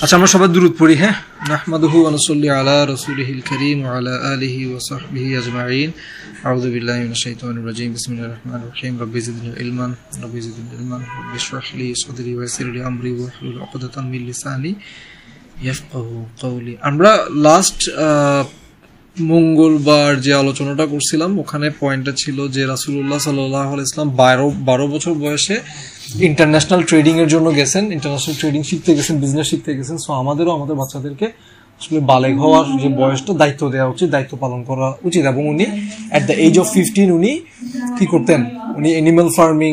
আচ্ছা আমরা সবাই দুরূদ পড়ি। হ্যাঁ, নাহমাদুহু ওয়া নুসাল্লি আলা রাসূলিহিল কারীম ওয়া আলা আলিহি ওয়া সাহবিহি আজমাইন। আউযু বিল্লাহি মিনাশ শাইতানির রাজীম। বিসমিল্লাহির রহমানির রহিম। রাব্বি জিদনি ইলমান রাব্বি ইশরাহ লি সাদরি ওয়া ইয়াসসির লি আমরি ওয়াহলুল উকদাতাম মিন লিসানি ইয়াফকাহু কওলি। আমরা লাস্ট মঙ্গলবার যে আলোচনাটা করছিলাম ওখানে পয়েন্টটা ছিল যে রাসূলুল্লাহ সাল্লাল্লাহু আলাইহি ওয়াসাল্লাম 12 বছর বয়সে ইন্টারন্যাশনাল ট্রেডিং এর জন্য গেছেন, ইন্টারন্যাশনাল ট্রেডিং শিখতে গেছেন, বিজনেস শিখতে গেছেন। সো আমাদেরও আমাদের বাচ্চাদেরকে আসলে বালেগ হওয়ার যে বয়সটা দায়িত্ব দেওয়া উচিত, দায়িত্ব পালন করা উচিত। এবং উনি অ্যাট দ্য এজ অফ 15 উনি কি করতেন, উনি অ্যানিমাল ফার্মিং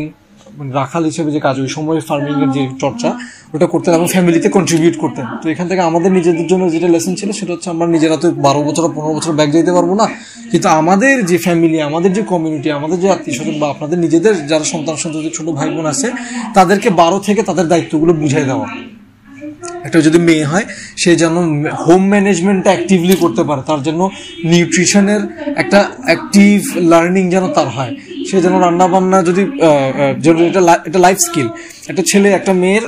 রাখাল হিসেবে যে কাজ, ওই সময় ফার্মিং এর যে চর্চা ওটা করতেন এবং ফ্যামিলিতে কন্ট্রিবিউট করতেন। তো এখান থেকে আমাদের নিজেদের জন্য যেটা লেসন ছিল সেটা হচ্ছে আমরা নিজেরা তো 12 বছর 15 বছর ব্যাক যেতে পারবো না, কিন্তু আমাদের যে ফ্যামিলি, আমাদের যে কমিউনিটি, আমাদের যে আত্মীয় স্বজন বা আপনাদের নিজেদের যারা সন্তান সন্ততি ছোট ভাই বোন আছে তাদেরকে 12 থেকে তাদের দায়িত্বগুলো বুঝিয়ে দেওয়া। একটা যদি মেয়ে হয় সে যেন হোম ম্যানেজমেন্টটা অ্যাক্টিভলি করতে পারে, তার জন্য নিউট্রিশনের একটা অ্যাক্টিভ লার্নিং যেন তার হয়, সে যেন রান্না বান্না যদি এটা লাইফ স্কিল, একটা ছেলে একটা মেয়ের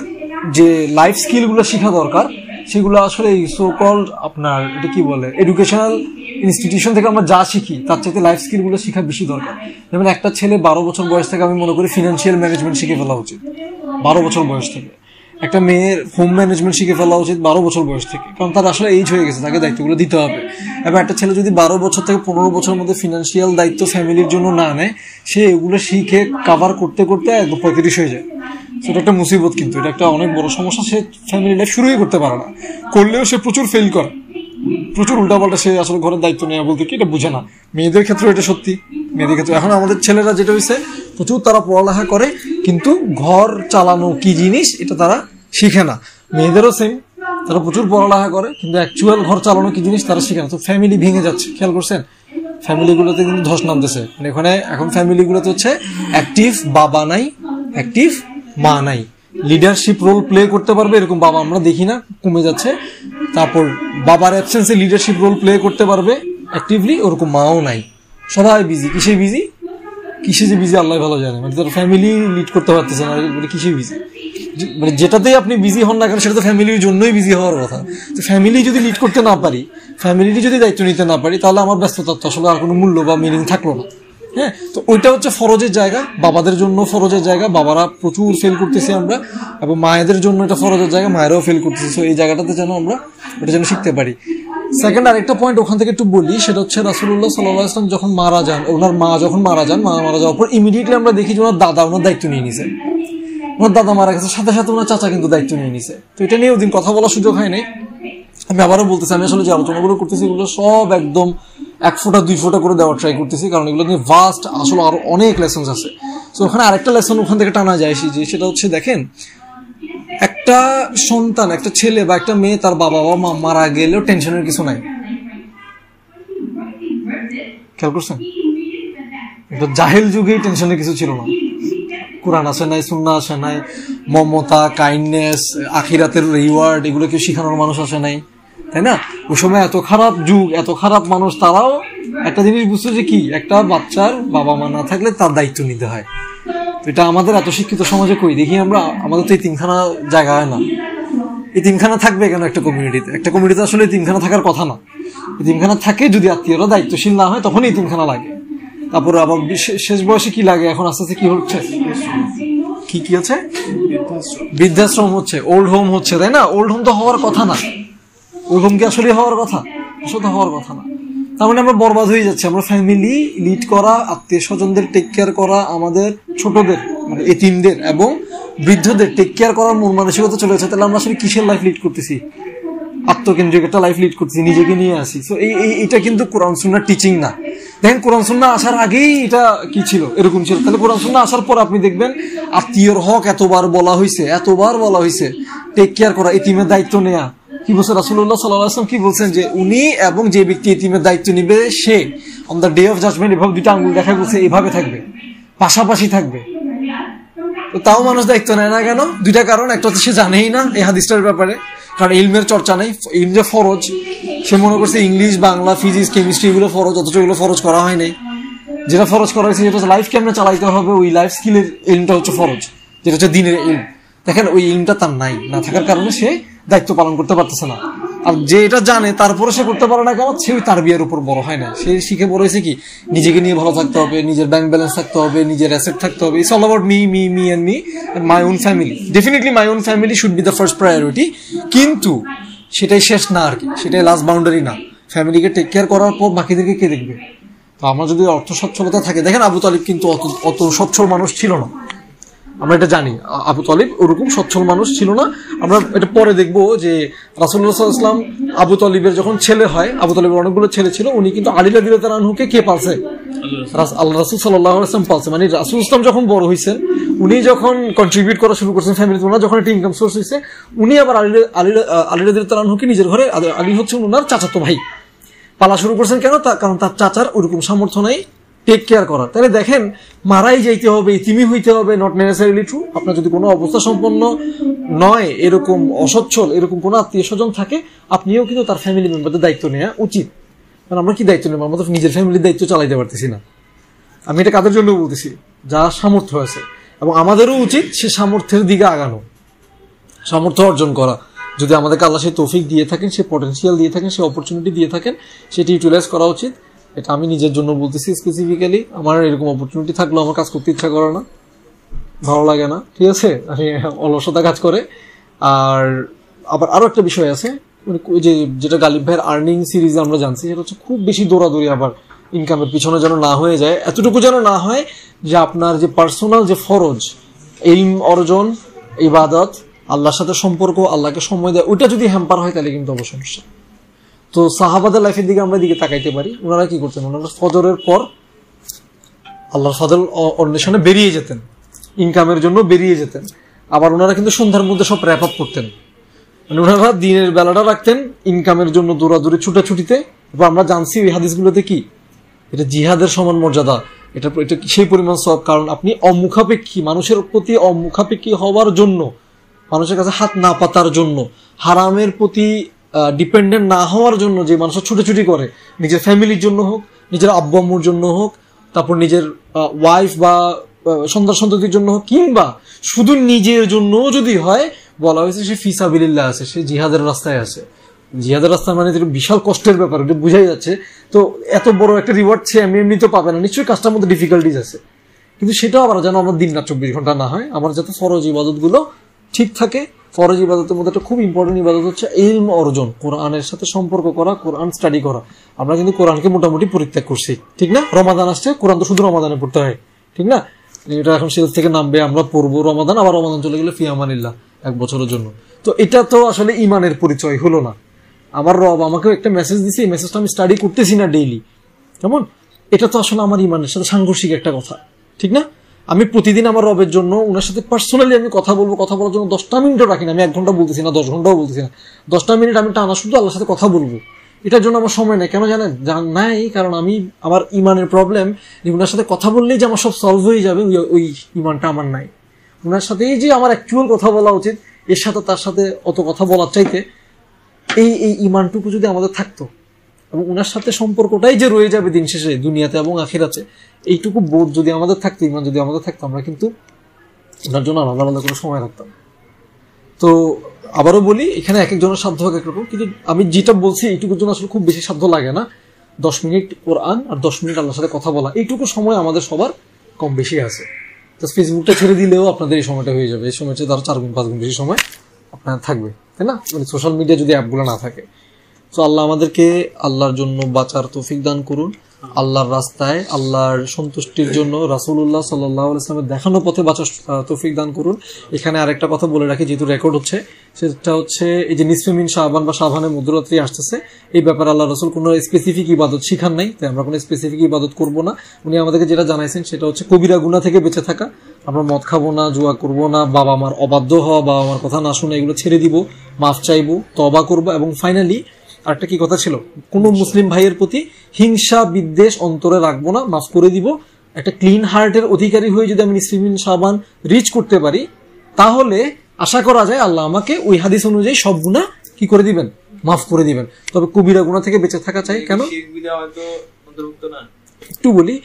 যে লাইফ স্কিলগুলো শেখা দরকার সেগুলো আসলে এই সো কল্ড আপনার এটা কি বলে এডুকেশনাল ইনস্টিটিউশন থেকে আমরা যা শিখি তার চাইতে লাইফ স্কিলগুলো শেখা বেশি দরকার। যেমন একটা ছেলে 12 বছর বয়স থেকে আমি মনে করি ফিনান্সিয়াল ম্যানেজমেন্ট শিখে ফেলা উচিত 12 বছর বয়স থেকে। একটা মেয়ের হোম ম্যানেজমেন্ট শিখে ফেলা উচিত 12 বছর বয়স থেকে, কারণ তার আসলে এইজ হয়ে গেছে, তাকে দায়িত্বগুলো দিতে হবে। এবং একটা ছেলে যদি 12 বছর থেকে 15 বছরের মধ্যে ফিনান্সিয়াল দায়িত্ব ফ্যামিলির জন্য না নেয়, সে এগুলো শিখে কাভার করতে করতে একদম 35 হয়ে যায়। সেটা একটা মুসিবত, কিন্তু এটা একটা অনেক বড় সমস্যা। সে ফ্যামিলি লাইফ শুরুই করতে পারে না, করলেও সে প্রচুর ফেল করে, প্রচুর উল্টাপাল্টা। সে আসলে ঘরের দায়িত্ব নেওয়া বলতে কি এটা বুঝে না। মেয়েদের ক্ষেত্রে এটা সত্যি, মেয়েদের ক্ষেত্রে এখন আমাদের ছেলেরা যেটা হয়েছে প্রচুর তারা পড়ালেখা করে কিন্তু ঘর চালানো কি জিনিস এটা তারা শিখে না। মেয়েদেরও সেম, তারা প্রচুর পড়ালেখা করে কিন্তু অ্যাকচুয়াল ঘর চালানো কি জিনিস তারা শিখে না। তো ফ্যামিলি ভেঙে যাচ্ছে, খেয়াল করছেন? ফ্যামিলিগুলোতে কিন্তু ধস নামতেছে। মানে এখানে এখন ফ্যামিলিগুলোতে হচ্ছে অ্যাক্টিভ বাবা নাই, অ্যাক্টিভ মা নাই। লিডারশিপ রোল প্লে করতে পারবে এরকম বাবা আমরা দেখি না, কমে যাচ্ছে। তারপর বাবার অ্যাবসেন্সে লিডারশিপ রোল প্লে করতে পারবে অ্যাক্টিভলি, ওরকম মাও নাই। সবাই বিজি। কিসে যে বিজি আল্লাহ ভালো জানে। মানে তার ফ্যামিলি লিড করতে পারতেছে না, কিসে বিজি। মানে যেটাতেই আপনি বিজি হন না কেন সেটা তো ফ্যামিলির জন্যই বিজি হওয়ার কথা। তো ফ্যামিলি যদি লিড করতে না পারি, ফ্যামিলির যদি দায়িত্ব নিতে না পারি, তাহলে আমার ব্যস্ততার তো আসলে আর কোনো মূল্য বা মিনিং থাকলো না। হ্যাঁ, তো ওইটা হচ্ছে ফরজের জায়গা, বাবাদের জন্য ফরজের জায়গা, বাবারা প্রচুর ফেল করতেছি আমরা, এবং মায়েদের জন্য এটা ফরজের জায়গা, মায়েরাও ফেল করতেছি। তো এই জায়গাটাতে যেন আমরা এটা যেন শিখতে পারি। সেকেন্ড আরেকটা পয়েন্ট ওখান থেকে একটু বলি, সেটা হচ্ছে রাসূলুল্লাহ সাল্লাল্লাহু আলাইহি ওয়াসাল্লাম যখন মারা যান, ওনার মা যখন মারা যান, মারা যাওয়ার পর ইমিডিয়েটলি আমরা দেখি যে ওনার দাদা ওনার দায়িত্ব নিয়ে নিছে। ওনার দাদা মারা গেছে, সাথে সাথে ওনার চাচা কিন্তু দায়িত্ব নিয়ে নিছে। তো এটা নিয়ে ওদিন কথা বলার সুযোগ হয় নাই। আমি আবারও বলতেছি, আমি আসলে যে আলোচনাগুলো করতেছি এগুলো সব একদম 1 ফোঁটা 2 ফোঁটা করে দেওয়ার ট্রাই করতেছি, কারণ এগুলো নিয়ে ভাস্ট আসলে আরো অনেক লেসন আছে। তো ওখানে আরেকটা লেসন ওখান থেকে টানা যায় যে সেটা হচ্ছে, দেখেন একটা সন্তান, একটা ছেলে বা একটা মেয়ে তার বাবা বা মা মারা গেলেও টেনশনের কিছু নাই। খেয়াল করছেন? এটা জাহেল যুগেই টেনশনের কিছু ছিল না। কোরআন আসে নাই, সুন্নাহ আসে নাই, মমতা, কাইন্ডনেস, আখিরাতের রিওয়ার্ড এগুলো কেউ শিখানোর মানুষ আসে নাই, তাই না? ওই সময় এত খারাপ যুগ, এত খারাপ মানুষ, তারাও একটা জিনিস বুঝতো যে কি, একটা বাচ্চার বাবা মা না থাকলে তার দায়িত্ব নিতে হয়। তো এটা আমাদের এত শিক্ষিত সমাজে কই দেখি আমরা? আমাদের তো এই 3খানা জায়গা হয় না। এই 3খানা থাকবে কেন একটা কমিউনিটিতে? একটা কমিউনিটিতে আসলে এই 3খানা থাকার কথা না। এই 3খানা থাকে যদি আত্মীয়রা দায়িত্বশীল না হয়, তখন এই 3খানা লাগে। তারপরে আবার শেষ বয়সে কি লাগে, এখন আস্তে আস্তে কি হচ্ছে, কি আছে, বৃদ্ধাশ্রম হচ্ছে, ওল্ড হোম হচ্ছে, তাই না? ওল্ড হোম তো হওয়ার কথা না। ওল্ড হোম কি আসলে হওয়ার কথা? আসলে হওয়ার কথা না। তার মানে আমরা বরবাদ হয়ে যাচ্ছি। আমরা ফ্যামিলি লিড করা, আত্মীয় স্বজনদের টেক কেয়ার করা, আমাদের ছোটদের মানে এতিমদের এবং বৃদ্ধদের টেক কেয়ার করার মন মানসিকতা চলে যাচ্ছে। তাহলে আমরা আসলে কিসের লাইফ লিড করতেছি? আত্মকেন্দ্রিক একটা লাইফ লিড করতেছি, নিজেকে নিয়ে আসি। তো এইটা কিন্তু কোরআন সুন্নাহর টিচিং না। দেখেন কোরআন সুন্নাহ আসার আগেই এটা কি ছিল, এরকম ছিল। তাহলে কোরআন সুন্নাহ আসার পর আপনি দেখবেন আত্মীয়র হক এতবার বলা হয়েছে, টেক কেয়ার করা, এতিমের দায়িত্ব নেয়া। কি বলছে রাসূলুল্লাহ সাল্লাল্লাহু আলাইহি ওয়াসাল্লাম? কি বলছেন যে উনি এবং যে ব্যক্তি এতিমের দায়িত্ব নিবে সে on the day of judgement এভাবে 2টা আঙ্গুল দেখা বলছে, এভাবে থাকবে, পাশাপাশি থাকবে। তো তাও মানুষ দায়িত্ব নেয় না কেন? 2টা কারণ। একটা হচ্ছে সে জানেই না এই হাদিসটার ব্যাপারে, কারণ ইলমের চর্চা নেই। ইলম যে ফরজ, সে মনে করছে ইংলিশ, বাংলা, ফিজিক্স, কেমিস্ট্রি এগুলো ফরজ, অথচ এগুলো ফরজ করা হয় নাই। যেটা ফরজ করা হয়েছে যেটা লাইফ কেমনে চালাইতে হবে, ওই লাইফ স্কিলের ইলমটা হচ্ছে ফরজ, যেটা হচ্ছে দ্বীনের ইলম। দেখেন ওই ইলমটা তার নাই, না থাকার কারণে সে দায়িত্ব পালন করতে পারতেছে না। আর যে এটা জানে তারপরে সে করতে পারে না কেন, সে ওই তারবিয়ার উপর বড় হয় না। সে শিখে বড় হয়েছে কি, নিজেকে নিয়ে ভালো থাকতে হবে, নিজের ব্যাংক ব্যালেন্স থাকতে হবে, নিজের অ্যাসেট থাকতে হবে। It's all about me me me and me and my own family. Definitely my own family should be the first priority, কিন্তু সেটাই শেষ না আর কি, সেটাই লাস্ট বাউন্ডারি না। ফ্যামিলিকে টেক কেয়ার করার পর বাকিদেরকে কে দেখবে? তো আমার যদি অর্থ সচ্ছলতা থাকে, দেখেন আবু তালিব কিন্তু অত সচ্ছল মানুষ ছিল না, আমরা এটা জানি। আবু তালিব ওরকম সচ্ছল মানুষ ছিল না। আমরা এটা পরে দেখবো যে রাসূলুল্লাহ সাল্লাল্লাহু আলাইহি ওয়াসাল্লাম আবু তালিবের যখন ছেলে হয়, আবু তালিবের অনেকগুলো ছেলে ছিল, উনি কিন্তু আলী রাদিয়াল্লাহু আনহুকে কে পালছে? আল্লাহ রাসূল সাল্লাল্লাহু আলাইহি ওয়াসাল্লাম পালছে। মানে রাসূল ইসলাম যখন বড় হয়েছেন, উনি যখন কন্ট্রিবিউট করা শুরু করছেন ফ্যামিলিতে, ওনার যখন একটা ইনকাম সোর্স হয়েছে, উনি আবার আলী রাদিয়াল্লাহু আনহুকে নিজের ঘরে, আলী হচ্ছে ওনার চাচাতো ভাই, পালা শুরু করছেন। কেন? কারণ তার চাচার ওরকম সামর্থ্য নাই টেক কেয়ার করার। তাহলে দেখেন, মারাই যাইতে হবে, ইতিমি হইতে হবে, নট নেসেসারিলি ট্রু। আপনার যদি কোনো অবস্থা সম্পন্ন নয়, এরকম অসচ্ছল এরকম কোনো আত্মীয় স্বজন থাকে, আপনিও কিন্তু তার ফ্যামিলি মেম্বারদের দায়িত্ব নেওয়া উচিত। কারণ আমরা কি দায়িত্ব নেব? আমরা তো নিজের ফ্যামিলির দায়িত্ব চালাইতে পারতেছি না। আমি এটা কাদের জন্য বলতেছি? যা সামর্থ্য আছে, এবং আমাদেরও উচিত সে সামর্থ্যের দিকে আগানো, সামর্থ্য অর্জন করা। যদি আমাদেরকে আল্লাহ সেই তৌফিক দিয়ে থাকেন, সে পটেনশিয়াল দিয়ে থাকেন, সে অপরচুনিটি দিয়ে থাকেন, সেটি ইউটিলাইজ করা উচিত। এটা আমি নিজের জন্য বলতেছি স্পেসিফিক্যালি। আমার এরকম অপরচুনিটি থাকলেও আমার কাজ করতে ইচ্ছা করে না, ভালো লাগে না, ঠিক আছে, আমি অলসতা কাজ করে। আর আবার আরো একটা বিষয় আছে, যেটা গালিব ভাইয়ের আর্নিং সিরিজে আমরা জানছি, সেটা হচ্ছে খুব বেশি দৌড়াদৌড়ি আবার ইনকামের পিছনে যেন না হয়ে যায়। এতটুকু যেন না হয় যে আপনার যে পার্সোনাল যে ফরজ, ইলম অর্জন, ইবাদত, আল্লাহর সাথে সম্পর্ক, আল্লাহকে সময় দেয়, ওইটা যদি হ্যাম্পার হয় তাহলে কিন্তু অবশ্য সমস্যা। তো সাহাবাদের লাইফের দিকে আমরা দিকে তাকাইতে পারি। ওনারা কি করতেন? ওনারা ফজরের পর আল্লাহর ফজল অন্বেষণে বেরিয়ে যেতেন, ইনকামের জন্য বেরিয়ে যেতেন। আবার ওনারা কিন্তু সন্ধ্যার মধ্যে সব র্যাপ আপ করতেন। মানে ওনারা দিনের বেলাটা রাখতেন ইনকামের জন্য দৌড়াদৌড়ি ছুটাছুটিতে। এবার আমরা জানছি ওই হাদিসগুলোতে কি এটা জিহাদের সমান মর্যাদা, এটা সেই পরিমাণ সব। কারণ আপনি অমুখাপেক্ষী, মানুষের প্রতি অমুখাপেক্ষী হওয়ার জন্য, মানুষের কাছে হাত না পাতার জন্য, হারামের প্রতি ডিপেন্ডেন্ট না হওয়ার জন্য যে মানুষ ছুটাছুটি করে, নিজের ফ্যামিলির জন্য হোক, নিজের আব্বু আম্মুর জন্য হোক, তারপর নিজের ওয়াইফ বা সন্তান সন্ততির জন্য হোক, কিংবা শুধু নিজের জন্য যদি হয়, বলা হয়েছে সে ফি সাবিলিল্লাহ আছে, সে জিহাদের রাস্তায় আছে। জিহাদের রাস্তা মানে বিশাল কষ্টের ব্যাপার, এটা বুঝাই যাচ্ছে। তো এত বড় একটা রিওয়ার্ড সে এমনি তো পাবে না, নিশ্চয়ই কাজটার মধ্যে ডিফিকাল্টিজ আছে। কিন্তু সেটাও আবার যেন আমার দিন রাত 24 ঘন্টা না হয়, আমার যাতে ফরজ ইবাদত গুলো ঠিক থাকে। ফরজ ইবাদতের মধ্যে একটা খুব ইম্পর্টেন্ট ইবাদত হচ্ছে ইলম অর্জন, কোরআনের সাথে সম্পর্ক করা, কোরআন স্টাডি করা। আমরা কিন্তু কোরআনকে মোটামুটি পরিত্যাগ করছি, ঠিক না? রমাদান আসছে, কোরআন তো শুধু রমাদানে পড়তে হয়, ঠিক না? এটা এখন শেষ থেকে নামবে, আমরা পড়বো রমাদান, আবার রমাদান চলে গেলে ফি আমানিল্লাহ 1 বছরের জন্য। তো এটা তো আসলে ইমানের পরিচয় হলো না। আমার রব আমাকে একটা মেসেজ দিছে, এই মেসেজটা আমি স্টাডি করতেছি না ডেইলি, কেমন? এটা তো আসলে আমার ইমানের সাথে সাংঘর্ষিক একটা কথা, ঠিক না? আমি প্রতিদিন আমার রবের জন্য, ওনার সাথে পার্সোনালি আমি কথা বলবো, কথা বলার জন্য 10টা মিনিটও রাখি না। আমি 1 ঘন্টা বলতেছি না, 10 ঘন্টাও বলতেছি না, 10টা মিনিট আমি টানা শুধু আল্লাহর সাথে কথা বলবো। এটার জন্য আমার সময় নেই। কেন জানেন? নাই, কারণ আমি আমার ইমানের প্রবলেম, যে ওনার সাথে কথা বললেই যে আমার সব সলভ হয়ে যাবে, ওই ইমানটা আমার নাই। ওনার সাথে যে আমার অ্যাকচুয়াল কথা বলা উচিত, এর সাথে তার সাথে অত কথা বলার চাইতে এই ইমানটুকু যদি আমাদের থাকতো, এবং ওনার সাথে সম্পর্কটাই যে রয়ে যাবে দিন শেষে দুনিয়াতে এবং আখিরাতে, এইটুকু বোধ যদি আমাদের থাকতো, ইমান যদি আমাদের থাকতো, আমরা কিন্তু ওনার জন্য আলাদা আলাদা করে সময় রাখতাম। তো আবারও বলি, এখানে এক একজনের সাধ্য হোক একরকম, কিন্তু আমি যেটা বলছি এইটুকুর জন্য আসলে খুব বেশি সাধ্য লাগে না। 10 মিনিট কোরআন আর 10 মিনিট আল্লাহর সাথে কথা বলা, এইটুকু সময় আমাদের সবার কম বেশি আছে। জাস্ট ফেসবুকটা ছেড়ে দিলেও আপনাদের এই সময়টা হয়ে যাবে। এই সময়টা ধরো 4 গুণ 5 গুণ বেশি সময় আপনার থাকবে, তাই না? মানে সোশ্যাল মিডিয়া যদি অ্যাপগুলো না থাকে। তো আল্লাহ আমাদেরকে আল্লাহর জন্য বাঁচার তৌফিক দান করুন, আল্লাহর রাস্তায় আল্লাহর সন্তুষ্টির জন্য রাসূলুল্লাহ সাল্লাল্লাহু আলাইহি ওয়াসাল্লামের দেখানো পথে বাঁচার তৌফিক দান করুন। এখানে আরেকটা কথা বলে রাখি, যেহেতু রেকর্ড হচ্ছে, সেটা হচ্ছে এই যে নিসফে মিন শাবান বা শাবানের মধ্যরাত্রি আসতেছে, এই ব্যাপারে আল্লাহ রাসূল কোনো স্পেসিফিক ইবাদত শিখান নাই, তাই আমরা কোনো স্পেসিফিক ইবাদত করব না। উনি আমাদেরকে যেটা জানাইছেন সেটা হচ্ছে কবিরা গুনাহ থেকে বেঁচে থাকা। আমরা মদ খাবো না, জুয়া করবো না, বাবা মার অবাধ্য হওয়া, বাবা মার কথা না শুনে এগুলো ছেড়ে দিব, মাফ চাইবো, তওবা করবো, এবং ফাইনালি আরেকটা কি কথা ছিল, কোনো মুসলিম ভাইয়ের প্রতি হিংসা বিদ্বেষ অন্তরে রাখবো না, মাফ করে দিব। একটা ক্লিন হার্টের অধিকারী হয়ে যদি আমি নিসফে মিন শাবান রিচ করতে পারি, তাহলে আশা করা যায় আল্লাহ আমাকে ওই হাদিস অনুযায়ী সব গুনাহ কি করে দিবেন, মাফ করে দিবেন। তবে কবিরা গুনাহ থেকে বেঁচে থাকা চাই। কেন? একটু বলি,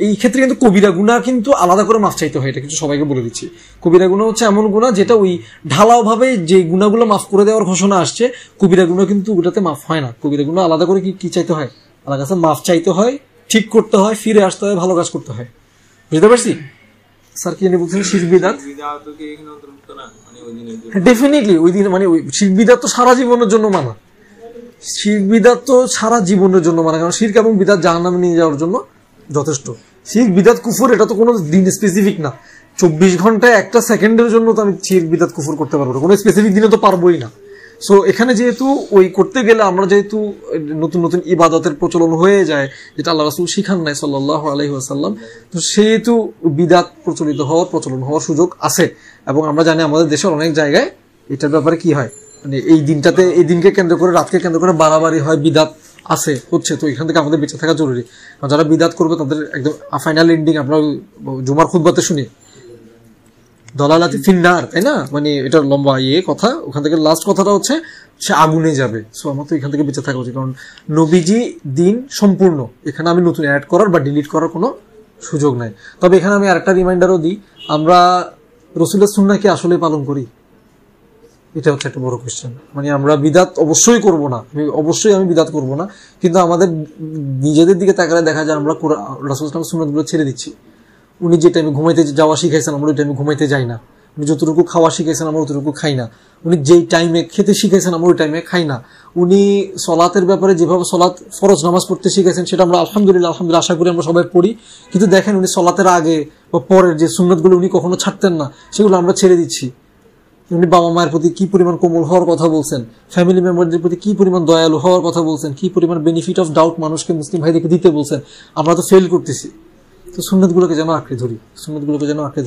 এই ক্ষেত্রে কিন্তু কবিরা গুনাহ কিন্তু আলাদা করে মাফ চাইতে হয়, এটা কিন্তু সবাইকে বলে দিচ্ছি। কবিরা গুনাহ হচ্ছে এমন গুনাহ যেটা ওই ঢালাও ভাবে যে গুনাহগুলো মাফ করে দেওয়ার ঘোষণা আসছে, কবিরা গুনাহ কিন্তু ওটাতে মাফ হয় না। কবিরা গুনাহ আলাদা করে কি চাইতে হয়, আলাদা কাছে মাফ চাইতে হয়, ঠিক করতে হয়, ফিরে আসতে হয়, ভালো কাজ করতে হয়। বুঝতে পারছি? স্যার কি জানি বলছেন শিরক বিদআত ডেফিনেটলি ওই দিন মানে ওই শিরক বিদআত তো সারা জীবনের জন্য মানা, শিরক বিদআত তো সারা জীবনের জন্য মানা, কারণ শিরক এবং বিদআত জাহান্নামে নিয়ে যাওয়ার জন্য যথেষ্ট। শিরক বিদআত কুফর এটা তো কোনো দিন স্পেসিফিক না, 24 ঘন্টায় একটা সেকেন্ডের জন্য তো আমি শিরক বিদআত কুফর করতে পারবো না, কোনো স্পেসিফিক দিনে তো পারবোই না। সো এখানে যেহেতু ওই করতে গেলে আমরা যেহেতু নতুন নতুন ইবাদতের প্রচলন হয়ে যায় যেটা আল্লাহ রাসূল শিখান নাই সাল্লাল্লাহু আলাইহি ওয়াসাল্লাম, তো সেহেতু বিদআত প্রচলন হওয়ার সুযোগ আছে। এবং আমরা জানি আমাদের দেশের অনেক জায়গায় এটার ব্যাপারে কি হয়, মানে এই দিনকে কেন্দ্র করে, রাতকে কেন্দ্র করে বাড়াবাড়ি হয়, বিদআত হচ্ছে। তো এখান থেকে আমাদের বেঁচে থাকা জরুরি। যারা বিদআত করবে তাদের একদম ফাইনাল এন্ডিং আমরা জুমার খুতবাতে শুনি দলালাতি ফিন্নার, তাই না? মানে এটা লম্বা কথা, ওখান থেকে লাস্ট কথাটা হচ্ছে সে আগুনে যাবে। সো আমার তো এখান থেকে বেঁচে থাকা উচিত, কারণ নবীজি দিন সম্পূর্ণ, এখানে আমি নতুন অ্যাড করার বা ডিলিট করার কোনো সুযোগ নাই। তবে এখানে আমি আরেকটা রিমাইন্ডারও দিই, আমরা রাসূলের সুন্নাহ কি আসলে পালন করি? এটা হচ্ছে একটা বড় কোয়েশ্চেন। মানে আমরা বিদআত অবশ্যই করব না, আমি বিদআত করব না, কিন্তু আমাদের নিজেদের দিকে তাকালে দেখা যায় আমরা রাসূল সাল্লাল্লাহু আলাইহি ওয়াসাল্লামের সুন্নাতগুলো ছেড়ে দিচ্ছি। উনি যে টাইমে ঘুমাইতে যাওয়া শিখাইছেন আমরা ওই টাইমে ঘুমাইতে যাই না, উনি যতটুকু খাওয়া শিখাইছেন আমরা অতটুকু খাই না, উনি যেই টাইমে খেতে শিখাইছেন আমরা ওই টাইমে খাই না, উনি সলাতের ব্যাপারে যেভাবে ফরজ নামাজ পড়তে শিখাইছেন সেটা আমরা আলহামদুলিল্লাহ আশা করি আমরা সবাই পড়ি, কিন্তু দেখেন উনি সলাতের আগে বা পরের যে সুন্নাতগুলো উনি কখনো ছাড়তেন না, সেগুলো আমরা ছেড়ে দিচ্ছি। উনি বাবা মায়ের প্রতি কি পরিমাণ কোমল হওয়ার কথা বলছেন, ফ্যামিলি মেম্বারদের প্রতি কি পরিমাণ দয়ালু হওয়ার কথা বলছেন, কি পরিমাণ বেনিফিট অফ ডাউট মানুষকে, মুসলিম ভাইদেরকে দিতে বলছেন, আমরা তো ফেল করতেছি। তো সুন্নাতগুলোকে যেন আঁকড়ে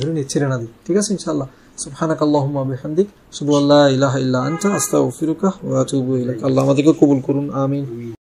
ধরি, ছেড়ে না দিই। ঠিক আছে ইনশাআল্লাহ। সুবহানাকাল্লাহুম্মা ওয়া বিহামদিক, আশহাদু আল্লা ইলাহা ইল্লা আনতা, আস্তাগফিরুকা ওয়া আতুবু ইলাইক। আল্লাহ আমাদেরকে কবুল করুন, আমিন।